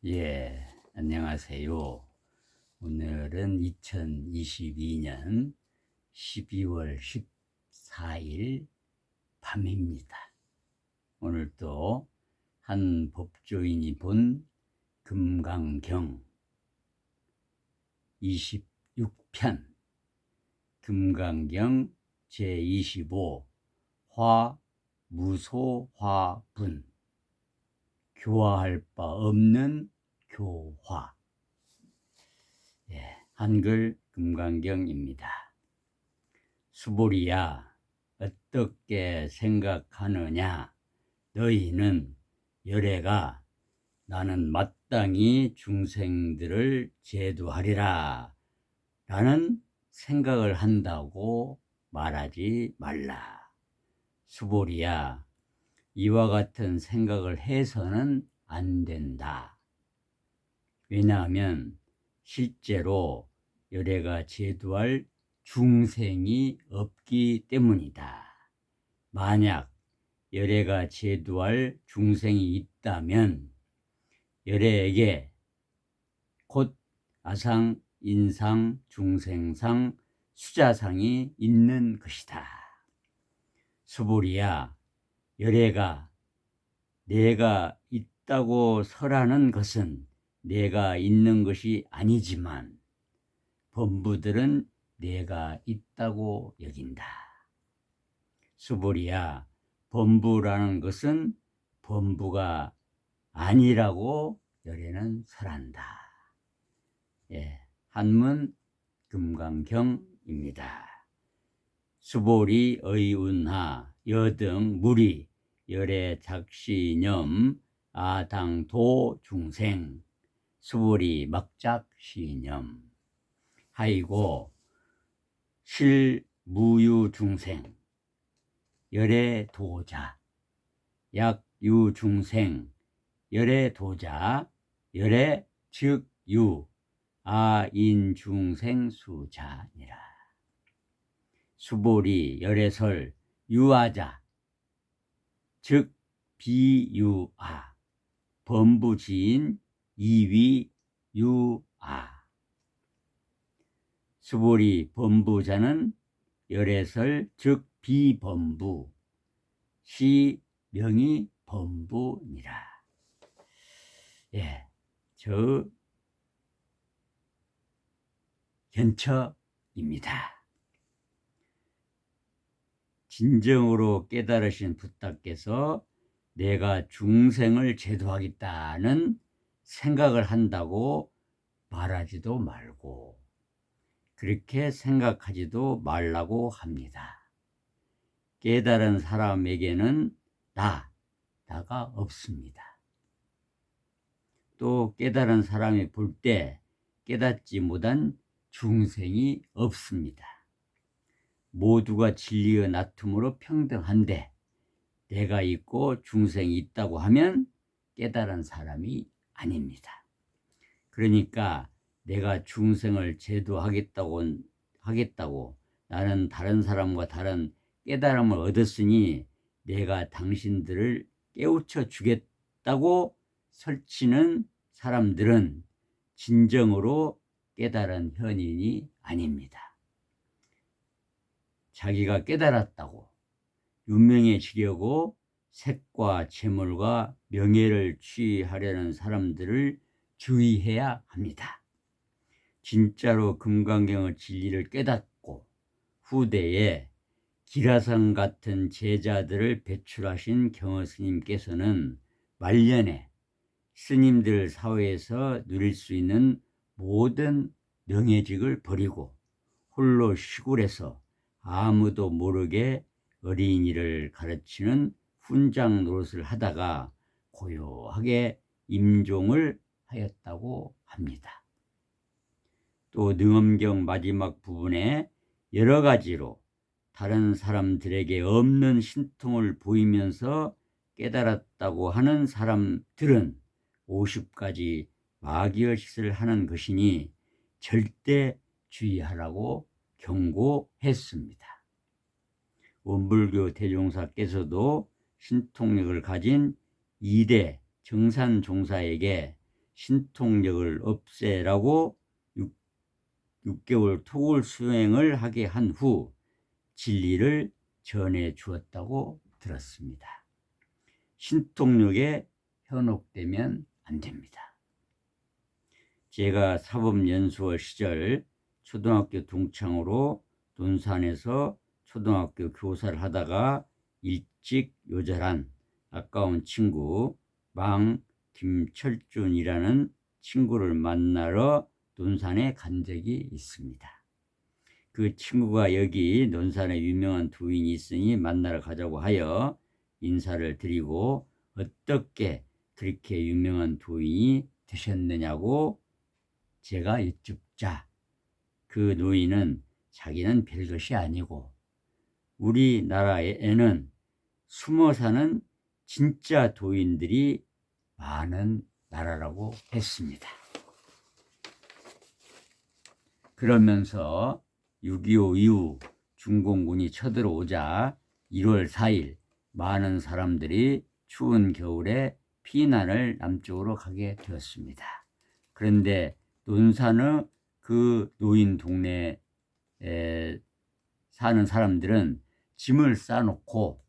예, 안녕하세요. 오늘은 2022년 12월 14일 밤입니다. 오늘도 한 법조인이 본 금강경 26편 금강경 제25 화 무소화분 교화할 바 없는 교화. 예, 한글 금강경입니다. 수보리야, 어떻게 생각하느냐? 너희는 열애가 나는 마땅히 중생들을 제도하리라 라는 생각을 한다고 말하지 말라. 수보리야, 이와 같은 생각을 해서는 안 된다. 왜냐하면 실제로 열애가 제도할 중생이 없기 때문이다. 만약 열애가 제도할 중생이 있다면 열애에게 곧 아상, 인상, 중생상, 수자상이 있는 것이다. 수보리야, 열애가 내가 있다고 설하는 것은 내가 있는 것이 아니지만 범부들은 내가 있다고 여긴다. 수보리야, 범부라는 것은 범부가 아니라고 열애는 설한다. 예, 한문 금강경입니다. 수보리 의운하 여등 무리 열애 작시념 아당도 중생 수보리 막작 시념 하이고 실무유 중생 열애 도자 약유 중생 열애 도자 열애 즉유 아인 중생 수자니라. 수보리 열애설 유아자 즉 비유아 범부지인 이위 유아. 수보리 범부자는 열애설 즉 비범부 시 명이 범부니라. 예, 저 현처입니다. 진정으로 깨달으신 붓다께서 내가 중생을 제도하겠다는 생각을 한다고 말하지도 말고 그렇게 생각하지도 말라고 합니다. 깨달은 사람에게는 나가 없습니다. 또 깨달은 사람이 볼 때 깨닫지 못한 중생이 없습니다. 모두가 진리의 나툼으로 평등한데 내가 있고 중생이 있다고 하면 깨달은 사람이 아닙니다. 그러니까 내가 중생을 제도하겠다고 나는 다른 사람과 다른 깨달음을 얻었으니 내가 당신들을 깨우쳐 주겠다고 설치는 사람들은 진정으로 깨달은 현인이 아닙니다. 자기가 깨달았다고 유명해지려고 색과 재물과 명예를 취하려는 사람들을 주의해야 합니다. 진짜로 금강경의 진리를 깨닫고 후대에 기라성 같은 제자들을 배출하신 경허스님께서는 말년에 스님들 사회에서 누릴 수 있는 모든 명예직을 버리고 홀로 시골에서 아무도 모르게 어린이를 가르치는 훈장 노릇을 하다가 고요하게 임종을 하였다고 합니다. 또 능엄경 마지막 부분에 여러 가지로 다른 사람들에게 없는 신통을 보이면서 깨달았다고 하는 사람들은 50가지 마귀의짓을 하는 것이니 절대 주의하라고 경고했습니다. 원불교 대종사께서도 신통력을 가진 2대 정산종사에게 신통력을 없애라고 6개월 토굴 수행을 하게 한 후 진리를 전해 주었다고 들었습니다. 신통력에 현혹되면 안 됩니다. 제가 사법연수원 시절 초등학교 동창으로 논산에서 초등학교 교사를 하다가 일찍 요절한 아까운 친구 망 김철준이라는 친구를 만나러 논산에 간 적이 있습니다. 그 친구가 여기 논산에 유명한 도인이 있으니 만나러 가자고 하여 인사를 드리고 어떻게 그렇게 유명한 도인이 되셨느냐고 제가 여쭙자 그 노인은 자기는 별것이 아니고 우리나라에는 숨어 사는 진짜 도인들이 많은 나라라고 했습니다. 그러면서 6.25 이후 중공군이 쳐들어오자 1월 4일 많은 사람들이 추운 겨울에 피난을 남쪽으로 가게 되었습니다. 그런데 논산의 그 노인 동네에 사는 사람들은 짐을 싸놓고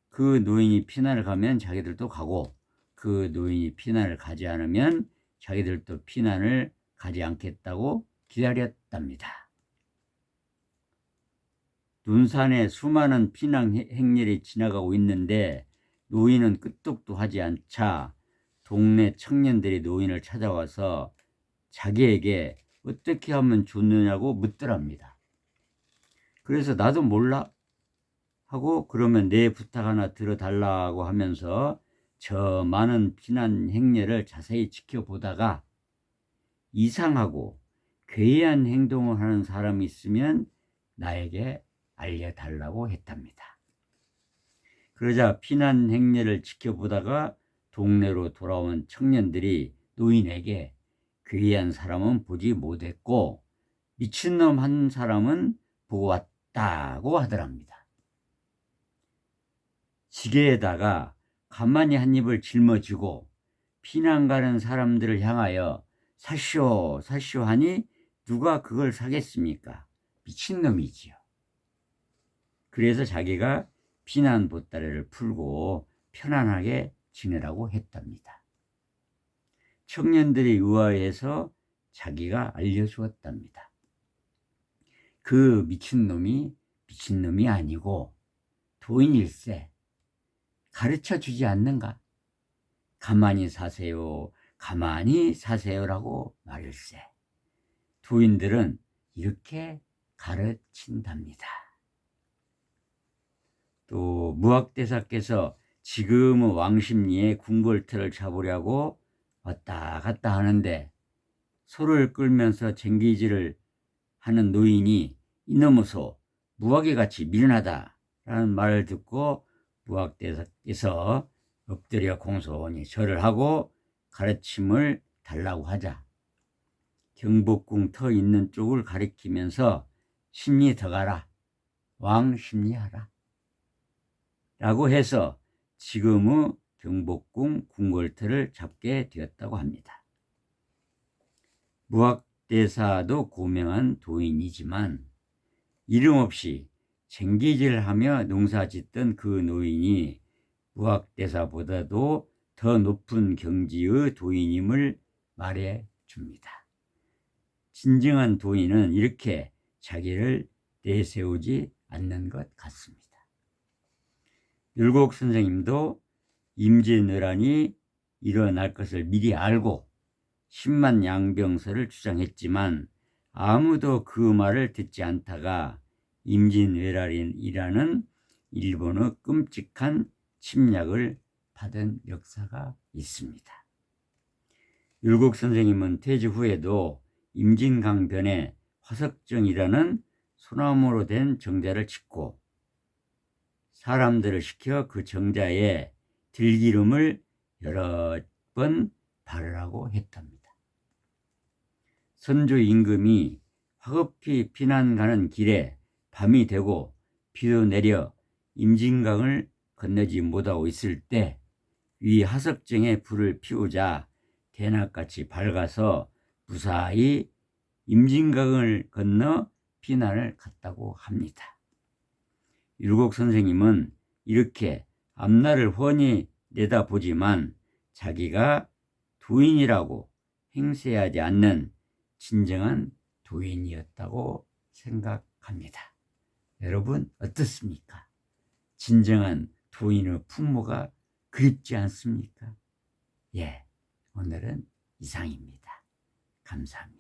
그 노인이 피난을 가면 자기들도 가고 그 노인이 피난을 가지 않으면 자기들도 피난을 가지 않겠다고 기다렸답니다. 논산에 수많은 피난 행렬이 지나가고 있는데 노인은 끄떡도 하지 않자 동네 청년들이 노인을 찾아와서 자기에게 어떻게 하면 좋느냐고 묻더랍니다. 그래서 나도 몰라 하고 그러면 내 부탁 하나 들어달라고 하면서 저 많은 피난 행렬을 자세히 지켜보다가 이상하고 괴이한 행동을 하는 사람이 있으면 나에게 알려달라고 했답니다. 그러자 피난 행렬을 지켜보다가 동네로 돌아온 청년들이 노인에게 괴이한 사람은 보지 못했고 미친놈 한 사람은 보고 왔다고 하더랍니다. 지게에다가 가만히 한 입을 짊어지고 피난 가는 사람들을 향하여 사시오 사시오 하니 누가 그걸 사겠습니까? 미친놈이지요. 그래서 자기가 피난 보따리를 풀고 편안하게 지내라고 했답니다. 청년들이 의아해서 자기가 알려주었답니다. 그 미친놈이 미친놈이 아니고 도인일세 가르쳐 주지 않는가? 가만히 사세요, 가만히 사세요라고 말일세. 도인들은 이렇게 가르친답니다. 또 무학대사께서 지금의 왕십리에 궁궐틀을 잡으려고 왔다 갔다 하는데 소를 끌면서 쟁기질을 하는 노인이 이놈의 소 무학에 같이 미련하다라는 말을 듣고 무학대사께서 엎드려 공손히 절을 하고 가르침을 달라고 하자 경복궁 터 있는 쪽을 가리키면서 심리 더 가라 왕 심리하라 라고 해서 지금의 경복궁 궁궐터를 잡게 되었다고 합니다. 무학대사도 고명한 도인이지만 이름 없이 쟁기질하며 농사짓던 그 노인이 무학대사보다도 더 높은 경지의 도인임을 말해줍니다. 진정한 도인은 이렇게 자기를 내세우지 않는 것 같습니다. 율곡 선생님도 임진왜란이 일어날 것을 미리 알고 10만 양병설을 주장했지만 아무도 그 말을 듣지 않다가 임진왜란이라는 일본의 끔찍한 침략을 받은 역사가 있습니다. 율곡 선생님은 퇴직 후에도 임진강변에 화석정이라는 소나무로 된 정자를 짓고 사람들을 시켜 그 정자에 들기름을 여러 번 바르라고 했답니다. 선조 임금이 화급히 피난 가는 길에 밤이 되고 비도 내려 임진강을 건너지 못하고 있을 때 위 화석정에 불을 피우자 대낮같이 밝아서 무사히 임진강을 건너 피난을 갔다고 합니다. 율곡 선생님은 이렇게 앞날을 훤히 내다보지만 자기가 도인이라고 행세하지 않는 진정한 도인이었다고 생각합니다. 여러분 어떻습니까? 진정한 도인의 풍모가 그립지 않습니까? 예, 오늘은 이상입니다. 감사합니다.